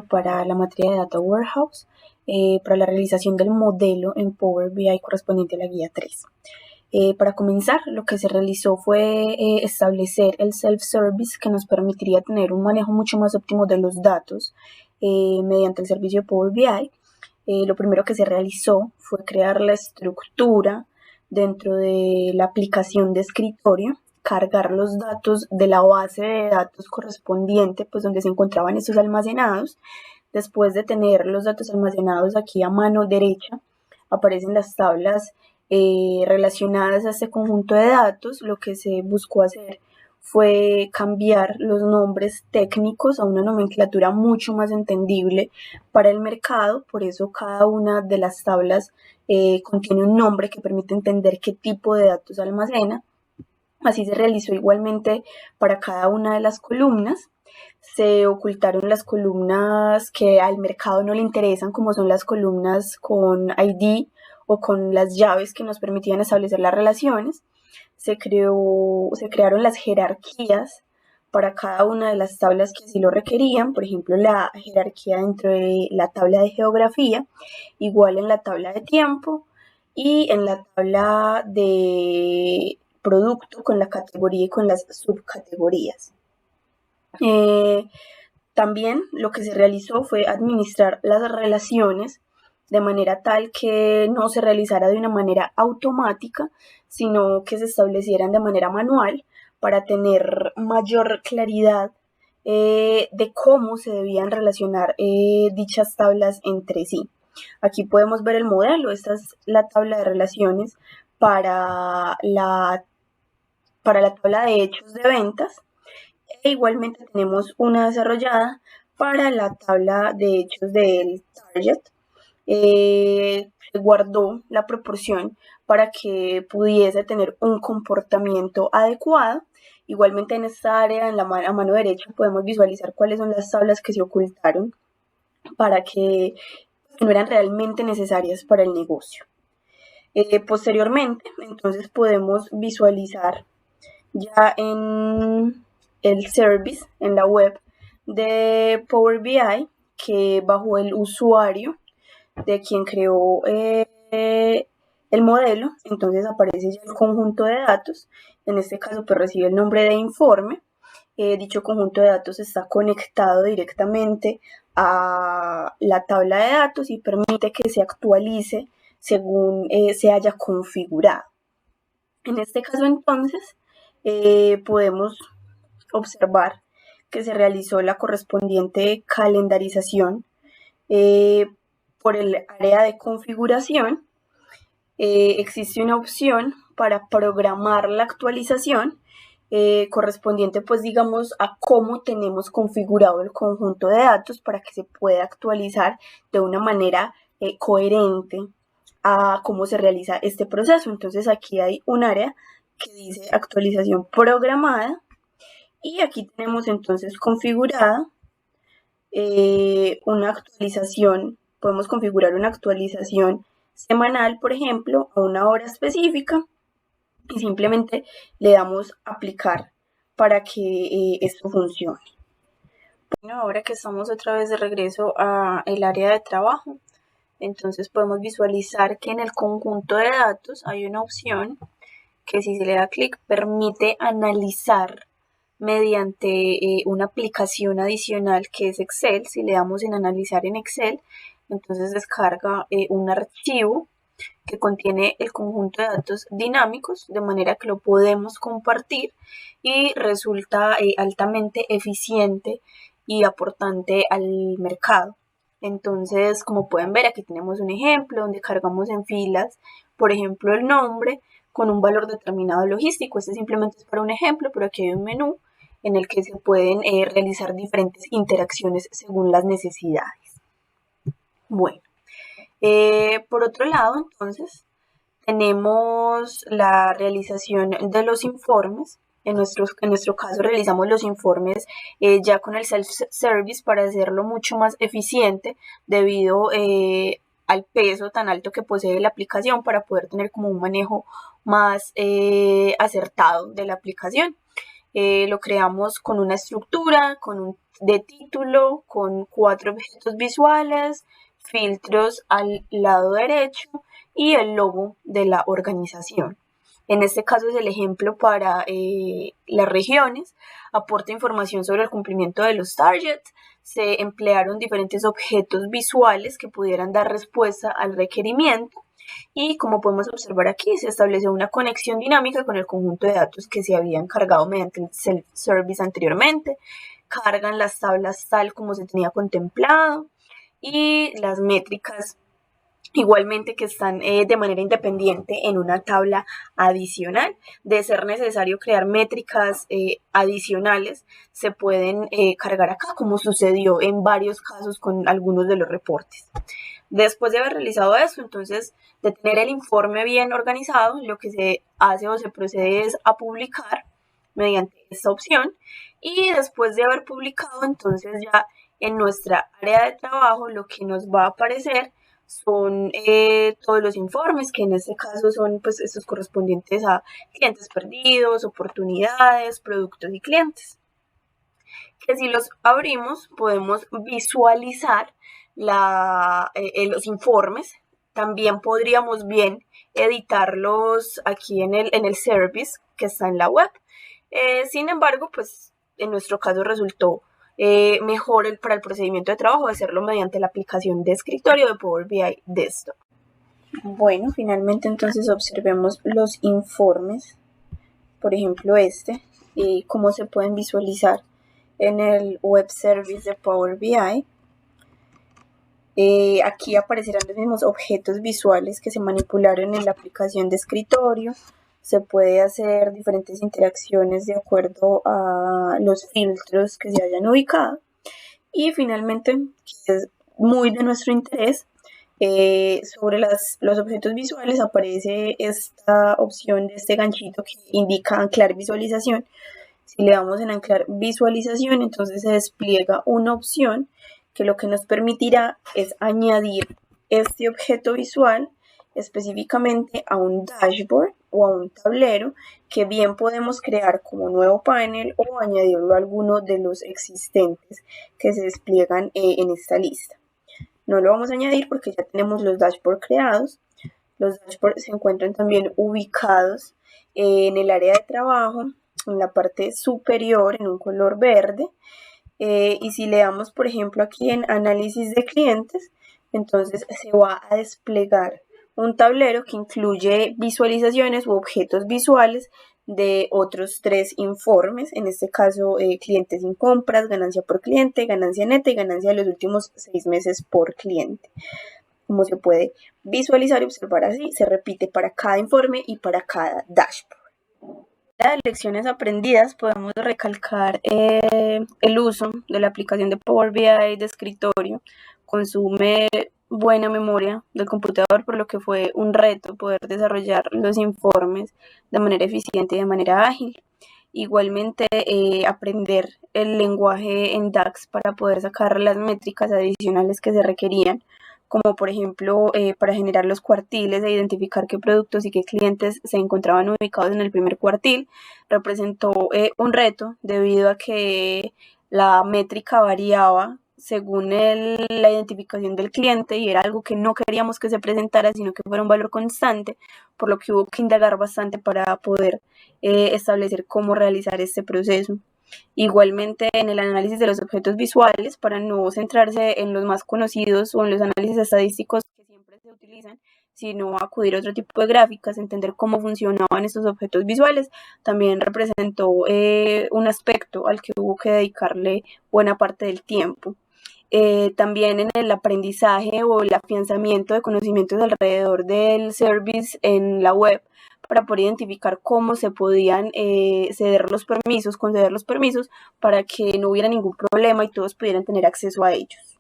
para la materia de Data Warehouse para la realización del modelo en Power BI correspondiente a la guía 3. Para comenzar, lo que se realizó fue establecer el self-service que nos permitiría tener un manejo mucho más óptimo de los datos mediante el servicio de Power BI. Lo primero que se realizó fue crear la estructura dentro de la aplicación de escritorio, cargar los datos de la base de datos correspondiente, pues donde se encontraban estos almacenados. Después de tener los datos almacenados aquí a mano derecha, aparecen las tablas relacionadas a este conjunto de datos. Lo que se buscó hacer fue cambiar los nombres técnicos a una nomenclatura mucho más entendible para el mercado. Por eso cada una de las tablas contiene un nombre que permite entender qué tipo de datos almacena. Así se realizó igualmente para cada una de las columnas. Se ocultaron las columnas que al mercado no le interesan, como son las columnas con ID o con las llaves que nos permitían establecer las relaciones. Se crearon las jerarquías para cada una de las tablas que así lo requerían. Por ejemplo, la jerarquía dentro de la tabla de geografía, igual en la tabla de tiempo y en la tabla de producto con la categoría y con las subcategorías. También lo que se realizó fue administrar las relaciones de manera tal que no se realizara de una manera automática, sino que se establecieran de manera manual para tener mayor claridad de cómo se debían relacionar dichas tablas entre sí. Aquí podemos ver el modelo. Esta es la tabla de relaciones para la tabla de hechos de ventas. E igualmente tenemos una desarrollada para la tabla de hechos del target. Se guardó la proporción para que pudiese tener un comportamiento adecuado. Igualmente en esta área, a mano derecha, podemos visualizar cuáles son las tablas que se ocultaron para que no eran realmente necesarias para el negocio. Posteriormente, entonces podemos visualizar ya en el service, en la web de Power BI, que bajo el usuario de quien creó el modelo, entonces aparece ya el conjunto de datos. En este caso, pues recibe el nombre de informe. Dicho conjunto de datos está conectado directamente a la tabla de datos y permite que se actualice según se haya configurado. En este caso, entonces, podemos observar que se realizó la correspondiente calendarización por el área de configuración. Existe una opción para programar la actualización correspondiente, pues digamos, a cómo tenemos configurado el conjunto de datos para que se pueda actualizar de una manera coherente a cómo se realiza este proceso. Entonces aquí hay un área que dice actualización programada y aquí tenemos entonces configurada una actualización. Podemos configurar una actualización semanal, por ejemplo, a una hora específica y simplemente le damos aplicar para que esto funcione. Bueno, ahora que estamos otra vez de regreso a el área de trabajo, entonces podemos visualizar que en el conjunto de datos hay una opción que, si se le da clic, permite analizar mediante una aplicación adicional que es Excel. Si le damos en analizar en Excel, entonces descarga un archivo que contiene el conjunto de datos dinámicos, de manera que lo podemos compartir y resulta altamente eficiente y aportante al mercado. Entonces, como pueden ver, aquí tenemos un ejemplo donde cargamos en filas, por ejemplo, el nombre con un valor determinado logístico. Este simplemente es para un ejemplo, pero aquí hay un menú en el que se pueden realizar diferentes interacciones según las necesidades. Bueno, por otro lado, entonces, tenemos la realización de los informes. En nuestro caso realizamos los informes ya con el self-service para hacerlo mucho más eficiente debido al peso tan alto que posee la aplicación, para poder tener como un manejo más acertado de la aplicación. Lo creamos con una estructura, de título, con 4 objetos visuales, filtros al lado derecho y el logo de la organización. En este caso es el ejemplo para las regiones. Aporta información sobre el cumplimiento de los targets. Se emplearon diferentes objetos visuales que pudieran dar respuesta al requerimiento. Y como podemos observar aquí, se estableció una conexión dinámica con el conjunto de datos que se habían cargado mediante el self-service anteriormente. Cargan las tablas tal como se tenía contemplado y las métricas igualmente que están de manera independiente en una tabla adicional. De ser necesario crear métricas adicionales, se pueden cargar acá, como sucedió en varios casos con algunos de los reportes. Después de haber realizado eso, entonces, de tener el informe bien organizado, lo que se hace o se procede es a publicar mediante esta opción. Y después de haber publicado, entonces ya en nuestra área de trabajo, lo que nos va a aparecer son todos los informes, que en este caso son pues estos correspondientes a clientes perdidos, oportunidades, productos y clientes. Que si los abrimos podemos visualizar los informes. También podríamos bien editarlos aquí en el service que está en la web. Sin embargo, pues en nuestro caso resultó mejor para el procedimiento de trabajo hacerlo mediante la aplicación de escritorio de Power BI Desktop. Bueno, finalmente entonces observemos los informes, por ejemplo y cómo se pueden visualizar en el web service de Power BI. Aquí aparecerán los mismos objetos visuales que se manipularon en la aplicación de escritorio. Se puede hacer diferentes interacciones de acuerdo a los filtros que se hayan ubicado. Y finalmente, que es muy de nuestro interés, sobre los objetos visuales aparece esta opción de este ganchito que indica anclar visualización. Si le damos en anclar visualización, entonces se despliega una opción que lo que nos permitirá es añadir este objeto visual específicamente a un dashboard o a un tablero que bien podemos crear como nuevo panel o añadirlo a alguno de los existentes que se despliegan en esta lista. No lo vamos a añadir porque ya tenemos los dashboards creados. Los dashboards se encuentran también ubicados en el área de trabajo, en la parte superior en un color verde. Y si le damos, por ejemplo, aquí en análisis de clientes, entonces se va a desplegar un tablero que incluye visualizaciones u objetos visuales de otros 3 informes, en este caso clientes sin compras, ganancia por cliente, ganancia neta y ganancia de los últimos 6 meses por cliente. Como se puede visualizar y observar así, se repite para cada informe y para cada dashboard. De lecciones aprendidas podemos recalcar el uso de la aplicación de Power BI de escritorio. Consume buena memoria del computador, por lo que fue un reto poder desarrollar los informes de manera eficiente y de manera ágil. Igualmente, aprender el lenguaje en DAX para poder sacar las métricas adicionales que se requerían, como por ejemplo para generar los cuartiles e identificar qué productos y qué clientes se encontraban ubicados en el primer cuartil, representó un reto debido a que la métrica variaba según la identificación del cliente y era algo que no queríamos que se presentara, sino que fuera un valor constante, por lo que hubo que indagar bastante para poder establecer cómo realizar este proceso. Igualmente en el análisis de los objetos visuales, para no centrarse en los más conocidos o en los análisis estadísticos que siempre se utilizan, sino acudir a otro tipo de gráficas, entender cómo funcionaban estos objetos visuales, también representó un aspecto al que hubo que dedicarle buena parte del tiempo. También en el aprendizaje o el afianzamiento de conocimientos alrededor del service en la web, para poder identificar cómo se podían conceder los permisos, para que no hubiera ningún problema y todos pudieran tener acceso a ellos.